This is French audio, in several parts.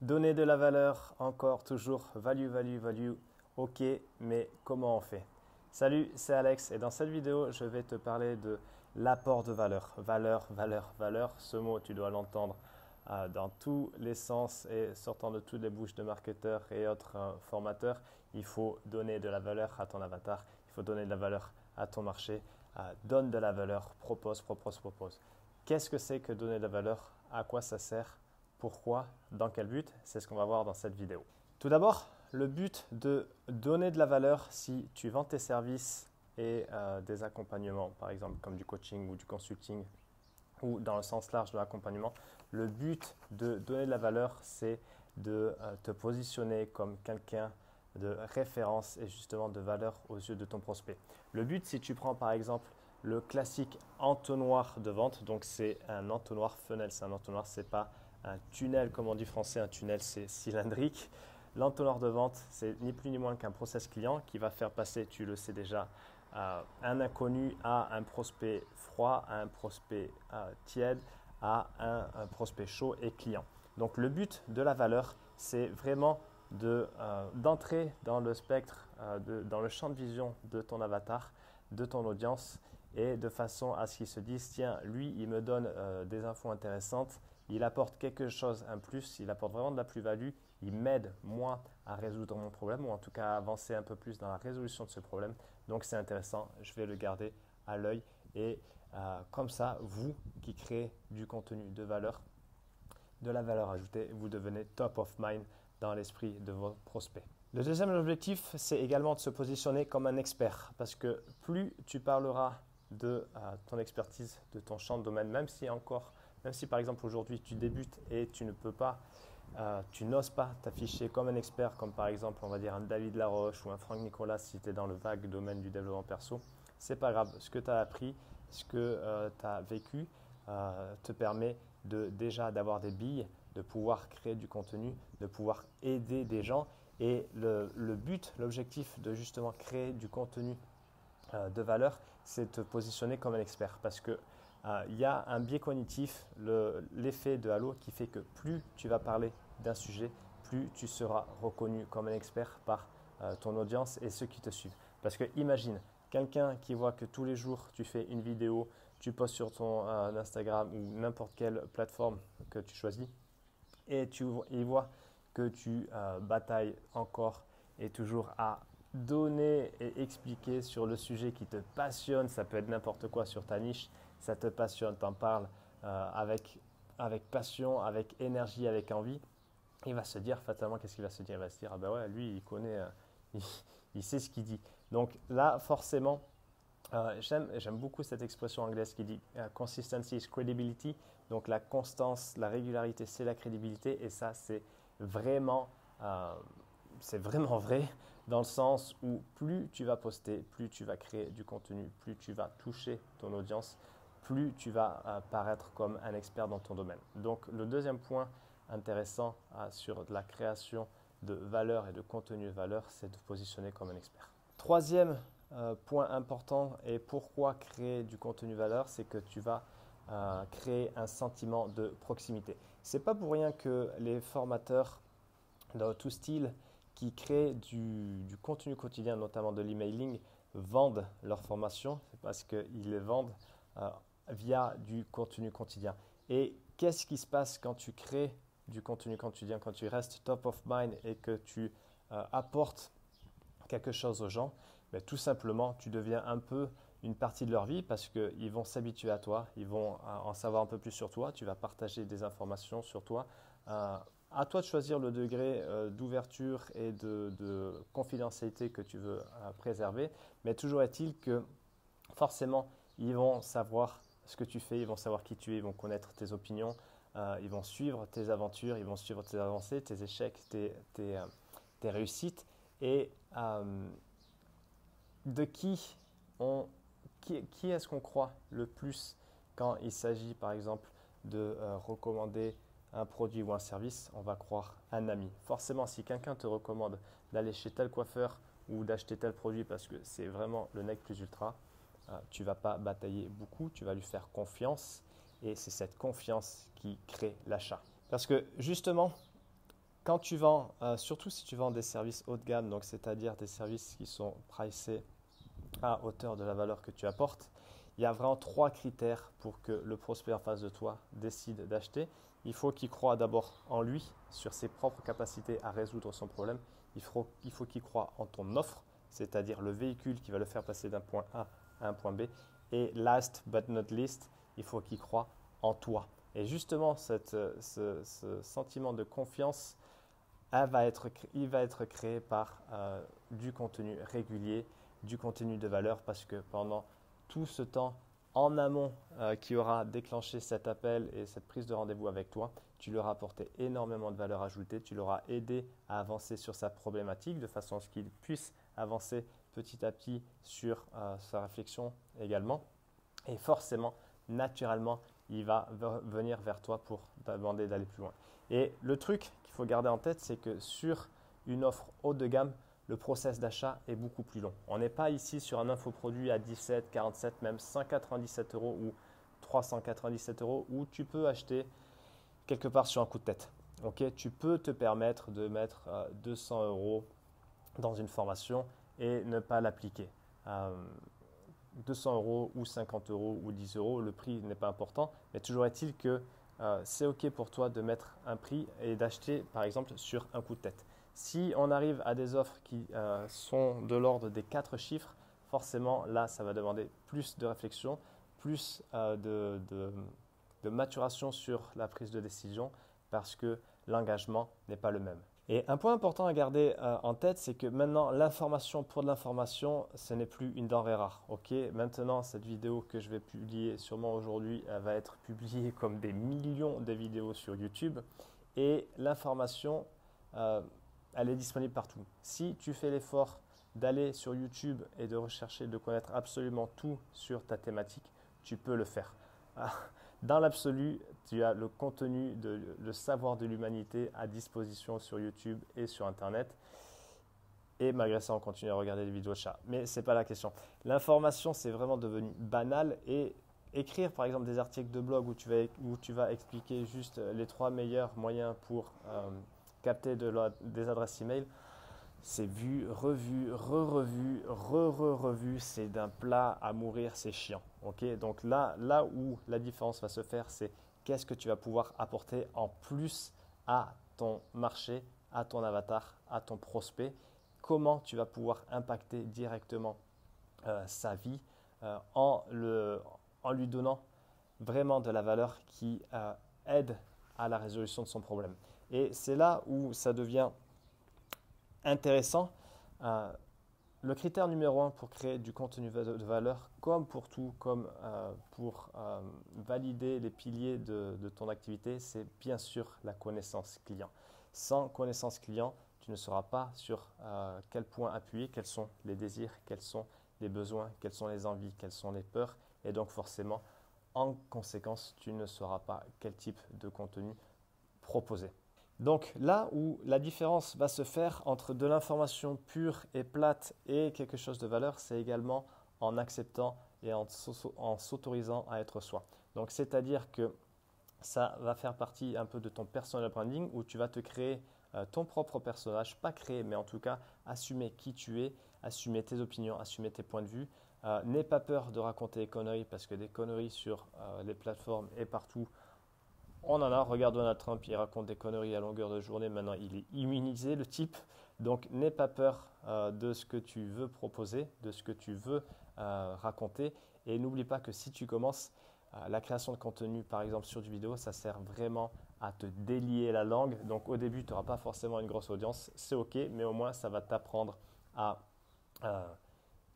Donner de la valeur, encore, toujours, value. Ok, mais comment on fait? Salut, c'est Alex et dans cette vidéo, je vais te parler de l'apport de valeur. Valeur. Ce mot, tu dois l'entendre dans tous les sens et sortant de toutes les bouches de marketeurs et autres formateurs. Il faut donner de la valeur à ton avatar, il faut donner de la valeur à ton marché. Donne de la valeur, propose. Qu'est-ce que c'est que donner de la valeur? À quoi ça sert? Pourquoi? Dans quel but? C'est ce qu'on va voir dans cette vidéo. Tout d'abord, le but de donner de la valeur si tu vends tes services et des accompagnements, par exemple comme du coaching ou du consulting ou dans le sens large de l'accompagnement, le but de donner de la valeur, c'est de te positionner comme quelqu'un de référence et justement de valeur aux yeux de ton prospect. Le but, si tu prends par exemple le classique entonnoir de vente, donc c'est un entonnoir funnel, c'est un entonnoir, c'est pas un tunnel comme on dit français, un tunnel c'est cylindrique. L'entonnoir de vente, c'est ni plus ni moins qu'un process client qui va faire passer, tu le sais déjà, un inconnu à un prospect froid, à un prospect tiède, à un prospect chaud et client. Donc le but de la valeur, c'est vraiment d'entrer dans le spectre, dans le champ de vision de ton avatar, de ton audience et de façon à ce qu'ils se disent, tiens, lui, il me donne des infos intéressantes, il apporte quelque chose, un plus, il apporte vraiment de la plus-value, il m'aide, moi, à résoudre mon problème ou en tout cas à avancer un peu plus dans la résolution de ce problème. Donc c'est intéressant, je vais le garder à l'œil et comme ça, vous qui créez du contenu de valeur, de la valeur ajoutée, vous devenez top of mind dans l'esprit de vos prospects. Le deuxième objectif, c'est également de se positionner comme un expert parce que plus tu parleras de ton expertise, de ton champ de domaine, même si par exemple aujourd'hui tu débutes et tu ne peux pas, tu n'oses pas t'afficher comme un expert, comme par exemple on va dire un David Laroche ou un Franck Nicolas si tu es dans le vague domaine du développement perso, c'est pas grave. Ce que tu as appris, ce que tu as vécu te permet déjà d'avoir des billes, de pouvoir créer du contenu, de pouvoir aider des gens. Et le but, l'objectif de justement créer du contenu de valeur, c'est de te positionner comme un expert. Parce qu'il y a un biais cognitif, l'effet de halo, qui fait que plus tu vas parler d'un sujet, plus tu seras reconnu comme un expert par ton audience et ceux qui te suivent. Parce que imagine, quelqu'un qui voit que tous les jours tu fais une vidéo, tu postes sur ton Instagram ou n'importe quelle plateforme que tu choisis et il voit que tu batailles encore et toujours à donner et expliquer sur le sujet qui te passionne. Ça peut être n'importe quoi sur ta niche, ça te passionne, t'en parles avec passion, avec énergie, avec envie. Il va se dire fatalement, qu'est-ce qu'il va se dire? Il va se dire, ah ben ouais, lui, il connaît, il, il sait ce qu'il dit. Donc là, forcément, j'aime beaucoup cette expression anglaise qui dit consistency is credibility. Donc la constance, la régularité, c'est la crédibilité. Et ça, vraiment, euh, c'est vraiment vrai dans le sens où plus tu vas poster, plus tu vas créer du contenu, plus tu vas toucher ton audience, plus tu vas paraître comme un expert dans ton domaine. Donc le deuxième point intéressant sur la création de valeur et de contenu de valeur, c'est de te positionner comme un expert. Troisième point important et pourquoi créer du contenu valeur, c'est que tu vas créer un sentiment de proximité. C'est pas pour rien que les formateurs de tout style qui créent du contenu quotidien, notamment de l'emailing, vendent leur formation. C'est parce qu'ils les vendent via du contenu quotidien. Et qu'est-ce qui se passe quand tu crées du contenu quotidien, quand tu restes top of mind et que tu apportes quelque chose aux gens? Mais tout simplement, tu deviens un peu une partie de leur vie parce qu'ils vont s'habituer à toi, ils vont en savoir un peu plus sur toi, tu vas partager des informations sur toi. À toi de choisir le degré d'ouverture et de confidentialité que tu veux préserver, mais toujours est-il que forcément, ils vont savoir ce que tu fais, ils vont savoir qui tu es, ils vont connaître tes opinions, ils vont suivre tes aventures, ils vont suivre tes avancées, tes échecs, tes réussites. Et de qui est-ce qu'on croit le plus quand il s'agit par exemple de recommander un produit ou un service? On va croire un ami. Forcément, si quelqu'un te recommande d'aller chez tel coiffeur ou d'acheter tel produit parce que c'est vraiment le nec plus ultra, tu ne vas pas batailler beaucoup, tu vas lui faire confiance et c'est cette confiance qui crée l'achat. Parce que justement, quand tu vends, surtout si tu vends des services haut de gamme, donc c'est-à-dire des services qui sont pricés à hauteur de la valeur que tu apportes, il y a vraiment 3 critères pour que le prospect en face de toi décide d'acheter. Il faut qu'il croie d'abord en lui, sur ses propres capacités à résoudre son problème. Il faut qu'il croie en ton offre, c'est-à-dire le véhicule qui va le faire passer d'un point A à un point B. Et last but not least, il faut qu'il croie en toi. Et justement, ce sentiment de confiance, il va être créé par du contenu régulier, du contenu de valeur, parce que pendant tout ce temps en amont qui aura déclenché cet appel et cette prise de rendez-vous avec toi, tu leur as apporté énormément de valeur ajoutée, tu l'auras aidé à avancer sur sa problématique de façon à ce qu'il puisse avancer petit à petit sur sa réflexion également. Et forcément, naturellement, il va venir vers toi pour te demander d'aller plus loin. Et le truc qu'il faut garder en tête, c'est que sur une offre haut de gamme, le process d'achat est beaucoup plus long. On n'est pas ici sur un infoproduit à 17, 47, même 197 euros ou 397 euros où tu peux acheter quelque part sur un coup de tête. Okay, tu peux te permettre de mettre 200 euros dans une formation et ne pas l'appliquer. 200 euros ou 50 euros ou 10 euros, le prix n'est pas important, mais toujours est-il que c'est OK pour toi de mettre un prix et d'acheter par exemple sur un coup de tête. Si on arrive à des offres qui sont de l'ordre des 4 chiffres, forcément là ça va demander plus de réflexion, plus de maturation sur la prise de décision parce que l'engagement n'est pas le même. Et un point important à garder en tête, c'est que maintenant, l'information pour de l'information, ce n'est plus une denrée rare. Okay, maintenant, cette vidéo que je vais publier sûrement aujourd'hui, elle va être publiée comme des millions de vidéos sur YouTube. Et l'information, elle est disponible partout. Si tu fais l'effort d'aller sur YouTube et de rechercher, de connaître absolument tout sur ta thématique, tu peux le faire. Dans l'absolu, tu as le contenu, le savoir de l'humanité à disposition sur YouTube et sur Internet. Et malgré ça, on continue à regarder des vidéos de chats. Mais ce n'est pas la question. L'information, c'est vraiment devenu banal. Et écrire, par exemple, des articles de blog où tu vas expliquer juste les 3 meilleurs moyens pour capter des adresses email, c'est vu, revu, revu, c'est d'un plat à mourir, c'est chiant. Okay, donc là où la différence va se faire, c'est qu'est-ce que tu vas pouvoir apporter en plus à ton marché, à ton avatar, à ton prospect, comment tu vas pouvoir impacter directement sa vie en lui donnant vraiment de la valeur qui aide à la résolution de son problème. Et c'est là où ça devient intéressant. Le critère numéro 1 pour créer du contenu de valeur, comme pour tout, comme pour valider les piliers de ton activité, c'est bien sûr la connaissance client. Sans connaissance client, tu ne sauras pas sur quel point appuyer, quels sont les désirs, quels sont les besoins, quelles sont les envies, quelles sont les peurs. Et donc forcément, en conséquence, tu ne sauras pas quel type de contenu proposer. Donc là où la différence va se faire entre de l'information pure et plate et quelque chose de valeur, c'est également en acceptant et en s'autorisant à être soi. Donc c'est-à-dire que ça va faire partie un peu de ton personal branding où tu vas te créer ton propre personnage, pas créer mais en tout cas assumer qui tu es, assumer tes opinions, assumer tes points de vue. N'aie pas peur de raconter des conneries parce que des conneries sur les plateformes et partout, on en a, regarde Donald Trump, il raconte des conneries à longueur de journée, maintenant il est immunisé le type, donc n'aie pas peur de ce que tu veux proposer, de ce que tu veux raconter et n'oublie pas que si tu commences la création de contenu par exemple sur du vidéo, ça sert vraiment à te délier la langue, donc au début tu n'auras pas forcément une grosse audience, c'est ok, mais au moins ça va t'apprendre à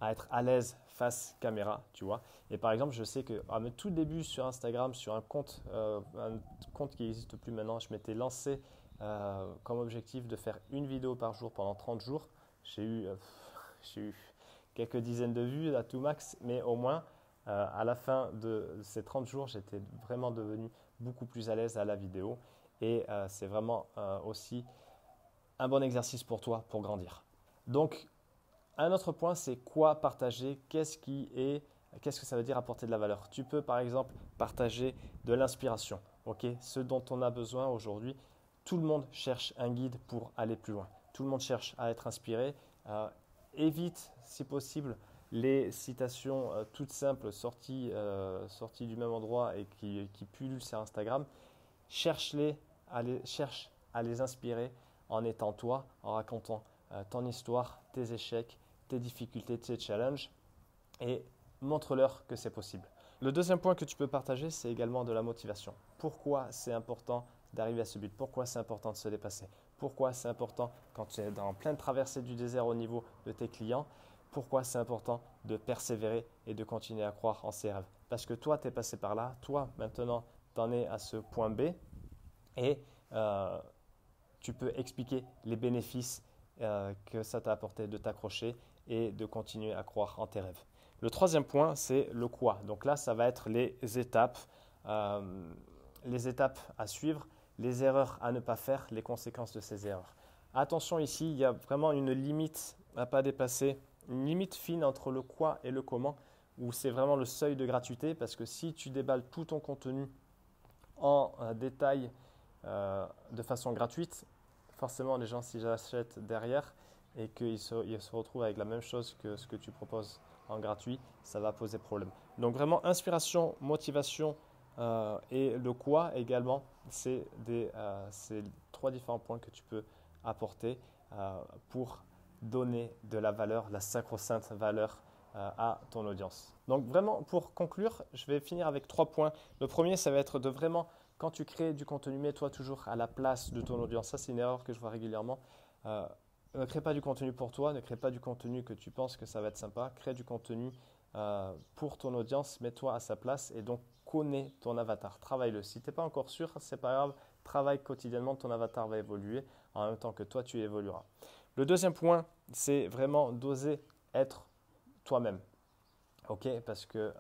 être à l'aise face caméra, tu vois. Et par exemple, je sais qu'à mes tout débuts sur Instagram, sur un compte qui n'existe plus maintenant, je m'étais lancé comme objectif de faire une vidéo par jour pendant 30 jours. J'ai eu quelques dizaines de vues à tout max, mais au moins, à la fin de ces 30 jours, j'étais vraiment devenu beaucoup plus à l'aise à la vidéo. Et c'est vraiment aussi un bon exercice pour toi pour grandir. Donc, un autre point, c'est quoi partager, qu'est-ce que ça veut dire apporter de la valeur. Tu peux par exemple partager de l'inspiration, ce dont on a besoin aujourd'hui. tout le monde cherche un guide pour aller plus loin. Tout le monde cherche à être inspiré. Évite, si possible, les citations toutes simples sorties du même endroit et qui pullulent sur Instagram. Cherche à les inspirer en étant toi, en racontant ton histoire, tes échecs, tes difficultés, tes challenges et montre-leur que c'est possible. Le deuxième point que tu peux partager, c'est également de la motivation. Pourquoi c'est important d'arriver à ce but? Pourquoi c'est important de se dépasser? Pourquoi c'est important quand tu es en pleine traversée du désert au niveau de tes clients? Pourquoi c'est important de persévérer et de continuer à croire en ses rêves? Parce que toi, tu es passé par là. Toi, maintenant, tu en es à ce point B et tu peux expliquer les bénéfices que ça t'a apporté de t'accrocher et de continuer à croire en tes rêves. Le troisième point, c'est le quoi. Donc là, ça va être les étapes à suivre, les erreurs à ne pas faire, les conséquences de ces erreurs. Attention ici, il y a vraiment une limite à ne pas dépasser, une limite fine entre le quoi et le comment, où c'est vraiment le seuil de gratuité, parce que si tu déballes tout ton contenu en détail de façon gratuite, forcément les gens s'ils achètent derrière et qu'ils se retrouvent avec la même chose que ce que tu proposes en gratuit, ça va poser problème. Donc vraiment inspiration, motivation et le quoi également, c'est trois différents points que tu peux apporter pour donner de la valeur, la sacro-sainte valeur à ton audience. Donc vraiment pour conclure, je vais finir avec 3 points. Le premier, ça va être de vraiment, quand tu crées du contenu, mets-toi toujours à la place de ton audience. Ça, c'est une erreur que je vois régulièrement. Ne crée pas du contenu pour toi, ne crée pas du contenu que tu penses que ça va être sympa. Crée du contenu pour ton audience, mets-toi à sa place et donc connais ton avatar. Travaille-le. Si tu n'es pas encore sûr, c'est pas grave. Travaille quotidiennement, ton avatar va évoluer en même temps que toi, tu évolueras. Le deuxième point, c'est vraiment d'oser être toi-même. Ok, parce que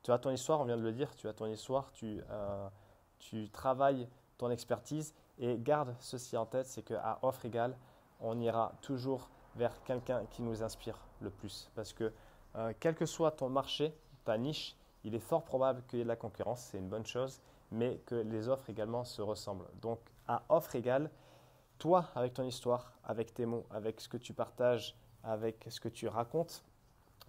tu as ton histoire, on vient de le dire, tu as ton histoire, tu travailles ton expertise et garde ceci en tête, c'est qu'à offre égale, on ira toujours vers quelqu'un qui nous inspire le plus. Parce que quel que soit ton marché, ta niche, il est fort probable qu'il y ait de la concurrence, c'est une bonne chose, mais que les offres également se ressemblent. Donc à offre égale, toi, avec ton histoire, avec tes mots, avec ce que tu partages, avec ce que tu racontes,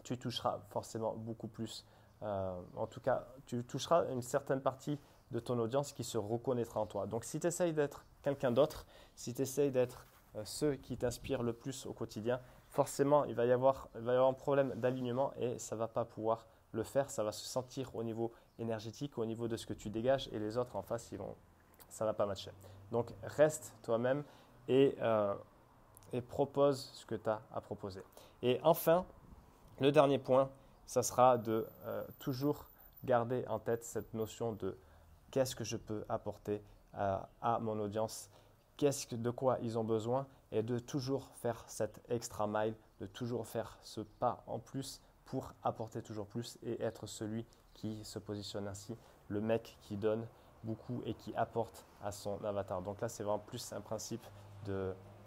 tu toucheras forcément beaucoup plus. En tout cas, tu toucheras une certaine partie de ton audience qui se reconnaîtra en toi. Donc si tu essayes d'être quelqu'un d'autre, si tu essayes d'être ceux qui t'inspirent le plus au quotidien, forcément il va y avoir un problème d'alignement et ça ne va pas pouvoir le faire. Ça va se sentir au niveau énergétique, au niveau de ce que tu dégages et les autres en face, ça ne va pas matcher. Donc reste toi-même et propose ce que tu as à proposer. Et enfin, le dernier point, ça sera de toujours garder en tête cette notion de qu'est-ce que je peux apporter à mon audience, de quoi ils ont besoin et de toujours faire cette extra mile, de toujours faire ce pas en plus pour apporter toujours plus et être celui qui se positionne ainsi, le mec qui donne beaucoup et qui apporte à son avatar. Donc là, c'est vraiment plus un principe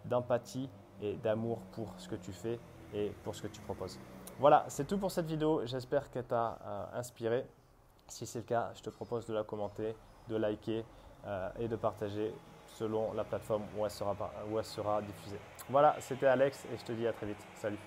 d'empathie et d'amour pour ce que tu fais et pour ce que tu proposes. Voilà, c'est tout pour cette vidéo. J'espère qu'elle t'a inspiré. Si c'est le cas, je te propose de la commenter, de liker et de partager selon la plateforme où elle sera diffusée. Voilà, c'était Alex et je te dis à très vite. Salut!